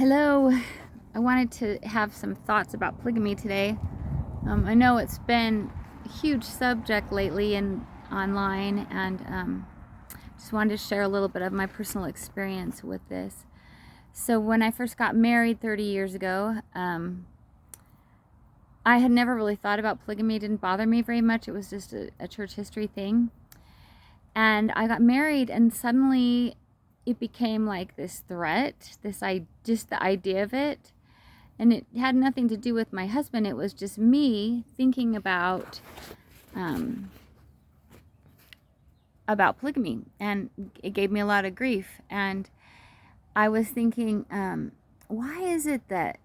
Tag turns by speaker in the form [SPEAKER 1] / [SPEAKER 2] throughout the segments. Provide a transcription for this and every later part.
[SPEAKER 1] Hello. I wanted to have some thoughts about polygamy today. I know it's been a huge subject lately and online, and just wanted to share a little bit of my personal experience with this. So when I first got married 30 years ago, I had never really thought about polygamy. It didn't bother me very much. It was just a church history thing. And I got married, and suddenly it became like this threat, just the idea of it. And it had nothing to do with my husband. It was just me thinking about polygamy, and it gave me a lot of grief. And I was thinking, why is it that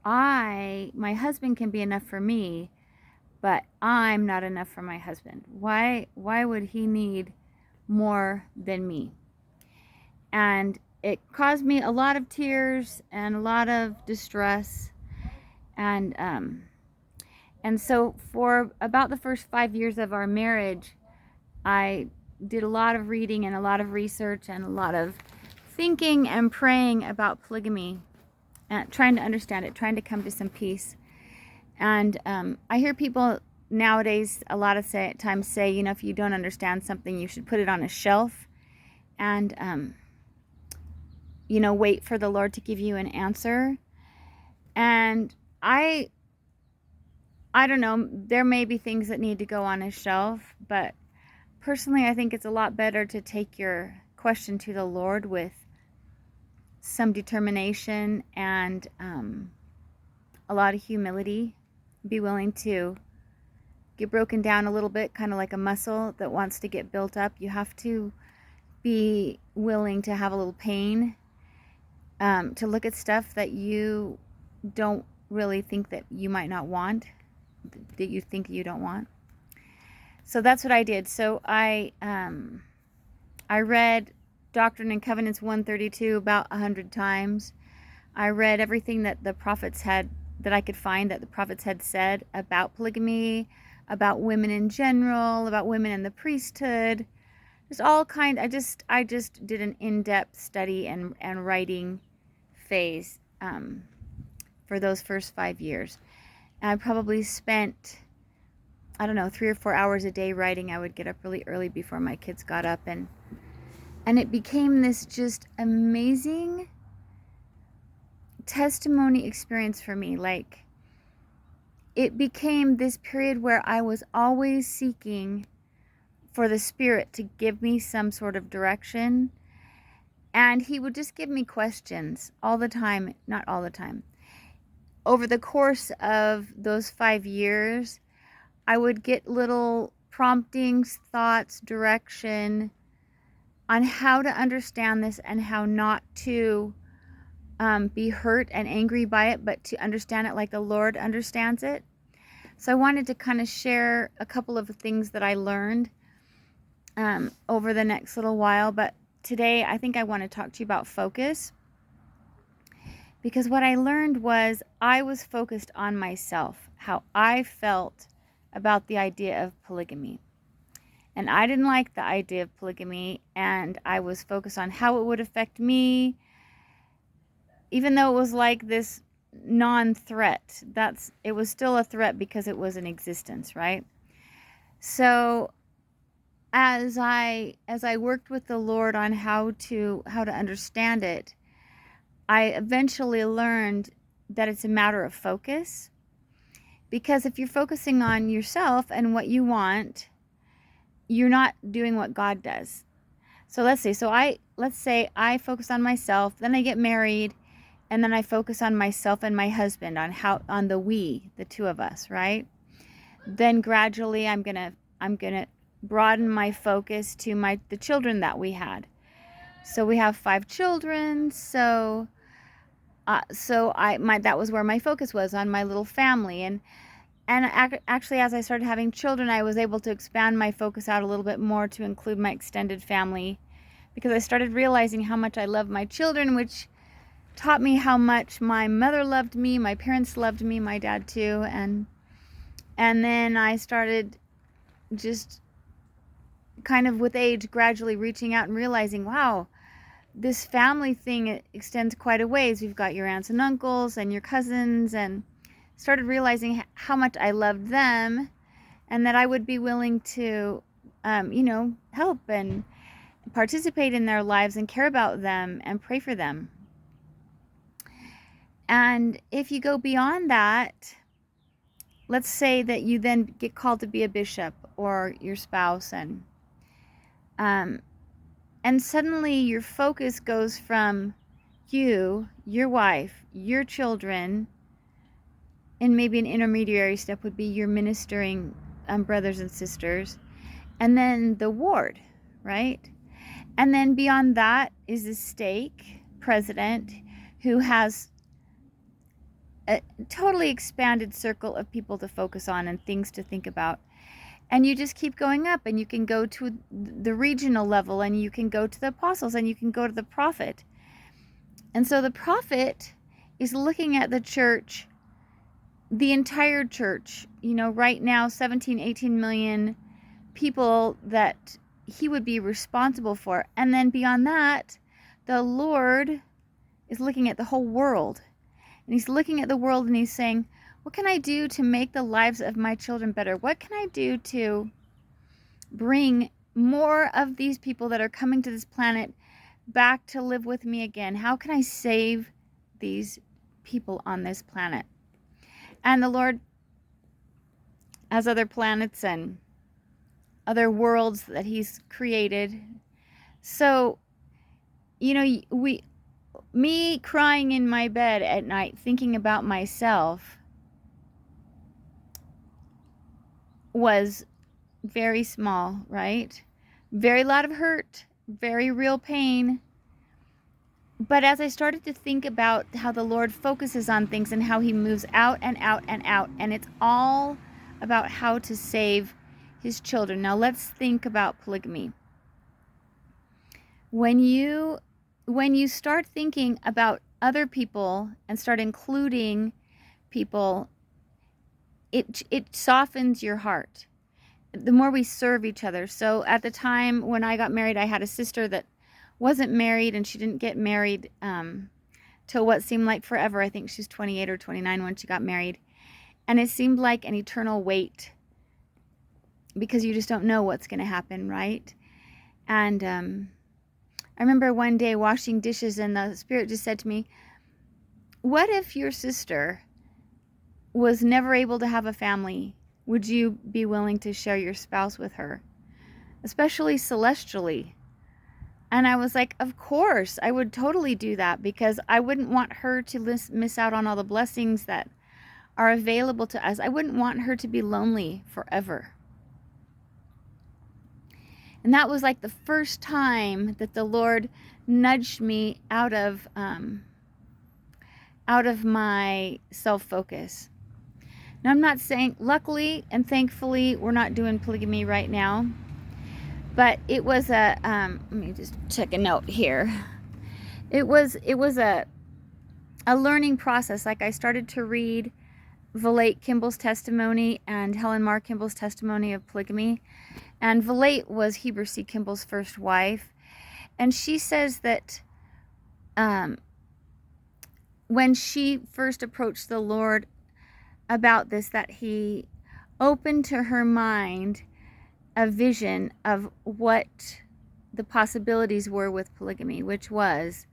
[SPEAKER 1] my husband can be enough for me, but I'm not enough for my husband? Why would he need more than me? And it caused me a lot of tears and a lot of distress. And so for about the first 5 years of our marriage, I did a lot of reading and a lot of research and a lot of thinking and praying about polygamy, and trying to understand it, trying to come to some peace. And I hear people nowadays a lot of times say, if you don't understand something, you should put it on a shelf and wait for the Lord to give you an answer. And I don't know, there may be things that need to go on a shelf, but personally I think it's a lot better to take your question to the Lord with some determination and a lot of humility. Be willing to get broken down a little bit, kind of like a muscle that wants to get built up. You have to be willing to have a little pain, to look at stuff that you don't really think that you might not want, that you think you don't want. So that's what I did. So I read Doctrine and Covenants 132 about 100 times. I read everything that the prophets that I could find that the prophets had said about polygamy, about women in general, about women in the priesthood. Just all kind. I just did an in-depth study and writing phase for those first 5 years. And I probably spent, 3 or 4 hours a day writing. I would get up really early before my kids got up, and it became this just amazing testimony experience for me. Like, it became this period where I was always seeking for the Spirit to give me some sort of direction, and He would just give me questions all the time. Not all the time. Over the course of those 5 years, I would get little promptings, thoughts, direction on how to understand this and how not to be hurt and angry by it, but to understand it like the Lord understands it. So I wanted to kind of share a couple of things that I learned over the next little while. But today I think I want to talk to you about focus, because what I learned was I was focused on myself, how I felt about the idea of polygamy. And I didn't like the idea of polygamy, and I was focused on how it would affect me, even though it was like this non-threat. It was still a threat because it was in existence, right? So as I worked with the Lord on how to understand it, I eventually learned that it's a matter of focus. Because if you're focusing on yourself and what you want, you're not doing what God does. So let's say I focus on myself, then I get married, and then I focus on myself and my husband, on the two of us, right? Then gradually I'm gonna broaden my focus to the children that we had. So we have 5 children. So that was where my focus was, on my little family. And actually, as I started having children, I was able to expand my focus out a little bit more to include my extended family, because I started realizing how much I love my children, which taught me how much my mother loved me, my parents loved me, my dad too. And then I started just kind of with age gradually reaching out and realizing, wow, this family thing extends quite a ways. We've got your aunts and uncles and your cousins, and started realizing how much I loved them and that I would be willing to, help and participate in their lives and care about them and pray for them. And if you go beyond that, let's say that you then get called to be a bishop or your spouse, and suddenly your focus goes from you, your wife, your children, and maybe an intermediary step would be your ministering brothers and sisters, and then the ward, right? And then beyond that is the stake president who has a totally expanded circle of people to focus on and things to think about. And you just keep going up, and you can go to the regional level, and you can go to the apostles, and you can go to the prophet. And so the prophet is looking at the church, the entire church, right now 17, 18 million people that he would be responsible for. And then beyond that, the Lord is looking at the whole world. And he's looking at the world and he's saying, what can I do to make the lives of my children better? What can I do to bring more of these people that are coming to this planet back to live with me again? How can I save these people on this planet? And the Lord has other planets and other worlds that he's created. So, me crying in my bed at night thinking about myself was very small, right? Very lot of hurt, very real pain. But as I started to think about how the Lord focuses on things and how he moves out and out and out, and it's all about how to save his children. Now let's think about polygamy. When you start thinking about other people and start including people, it softens your heart. The more we serve each other. So at the time when I got married, I had a sister that wasn't married, and she didn't get married till what seemed like forever. I think she's 28 or 29 when she got married. And it seemed like an eternal wait, because you just don't know what's going to happen, right? And I remember one day washing dishes, and the Spirit just said to me, what if your sister was never able to have a family? Would you be willing to share your spouse with her, especially celestially? And I was like, of course, I would totally do that, because I wouldn't want her to miss out on all the blessings that are available to us. I wouldn't want her to be lonely forever. And that was like the first time that the Lord nudged me out of my self-focus. Now, I'm not saying, luckily and thankfully, we're not doing polygamy right now. But it was let me just check a note here. It was a learning process. Like, I started to read Valette Kimball's testimony and Helen Mar Kimball's testimony of polygamy. And Valette was Heber C. Kimball's first wife. And she says that when she first approached the Lord about this, that he opened to her mind a vision of what the possibilities were with polygamy, which was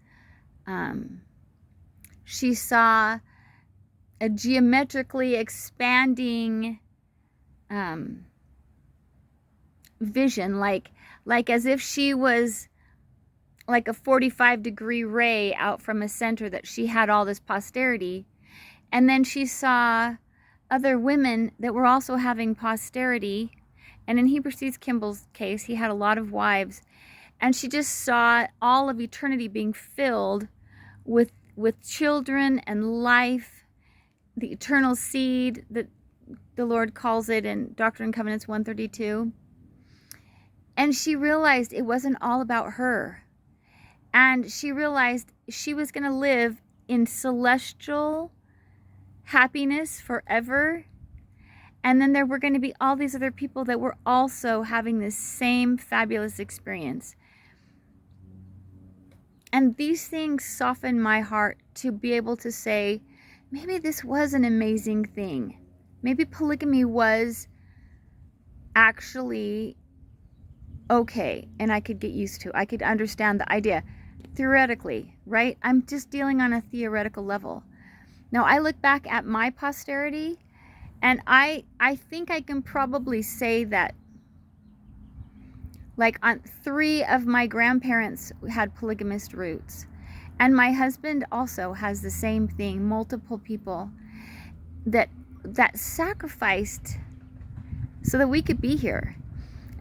[SPEAKER 1] she saw a geometrically expanding vision, like as if she was like a 45-degree ray out from a center, that she had all this posterity. And then she saw other women that were also having posterity. And in Heber C. Kimball's case, he had a lot of wives. And she just saw all of eternity being filled with children and life, the eternal seed that the Lord calls it in Doctrine and Covenants 132. And she realized it wasn't all about her. And she realized she was going to live in celestial happiness forever. And then there were going to be all these other people that were also having this same fabulous experience. And these things soften my heart to be able to say, maybe this was an amazing thing. Maybe polygamy was actually okay, and I could get used to. I could understand the idea theoretically, right? I'm just dealing on a theoretical level. Now, I look back at my posterity, and I think I can probably say that, like, on 3 of my grandparents had polygamist roots. And my husband also has the same thing, multiple people that sacrificed so that we could be here.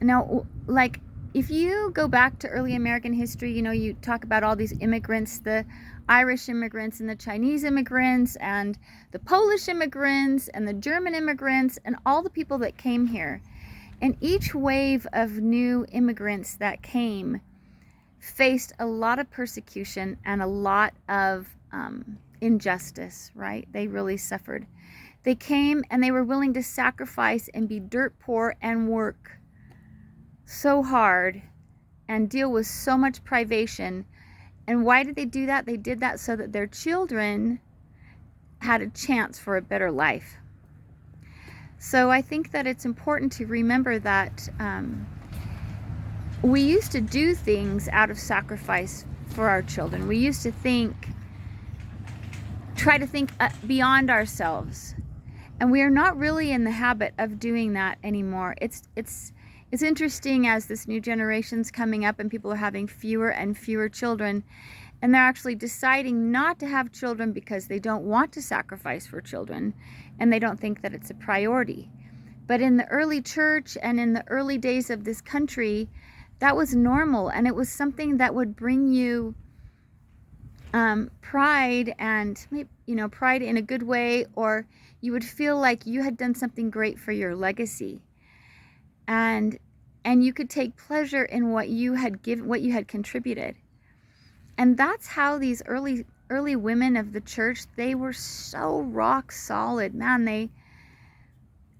[SPEAKER 1] Now, like, if you go back to early American history, you know, you talk about all these immigrants, the Irish immigrants and the Chinese immigrants and the Polish immigrants and the German immigrants and all the people that came here. And each wave of new immigrants that came faced a lot of persecution and a lot of injustice, right? They really suffered. They came and they were willing to sacrifice and be dirt poor and work so hard and deal with so much privation. And why did they do that? They did that so that their children had a chance for a better life. So I think that it's important to remember that we used to do things out of sacrifice for our children. We used to try to think beyond ourselves. And we are not really in the habit of doing that anymore. It's interesting as this new generation's coming up and people are having fewer and fewer children, and they're actually deciding not to have children because they don't want to sacrifice for children and they don't think that it's a priority. But in the early church and in the early days of this country, that was normal, and it was something that would bring you pride, and, you know, pride in a good way, or you would feel like you had done something great for your legacy, and you could take pleasure in what you had given, what you had contributed. And that's how these early women of the church, they were so rock solid, man.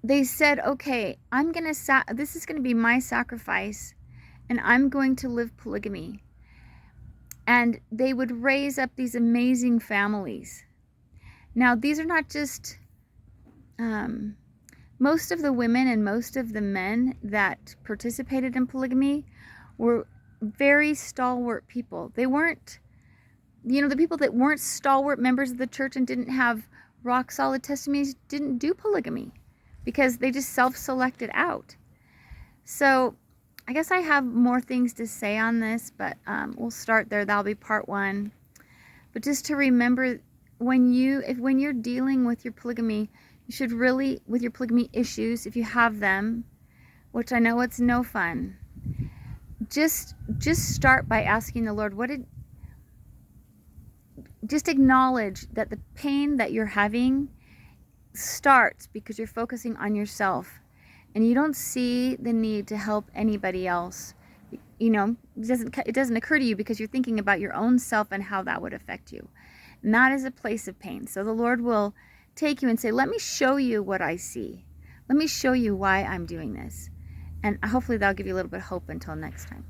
[SPEAKER 1] They said, okay, this is gonna be my sacrifice, and I'm going to live polygamy. And they would raise up these amazing families. Now, these are not just most of the women and most of the men that participated in polygamy were very stalwart people. They weren't, you know, the people that weren't stalwart members of the church and didn't have rock solid testimonies didn't do polygamy because they just self-selected out. So I guess I have more things to say on this, but we'll start there. That'll be part 1. But just to remember, when you're dealing with your polygamy, you should really, with your polygamy issues, if you have them, which I know it's no fun, just start by asking the Lord, just acknowledge that the pain that you're having starts because you're focusing on yourself and you don't see the need to help anybody else. You know, it doesn't occur to you because you're thinking about your own self and how that would affect you. And that is a place of pain. So the Lord will take you and say, let me show you what I see. Let me show you why I'm doing this. And hopefully that'll give you a little bit of hope until next time.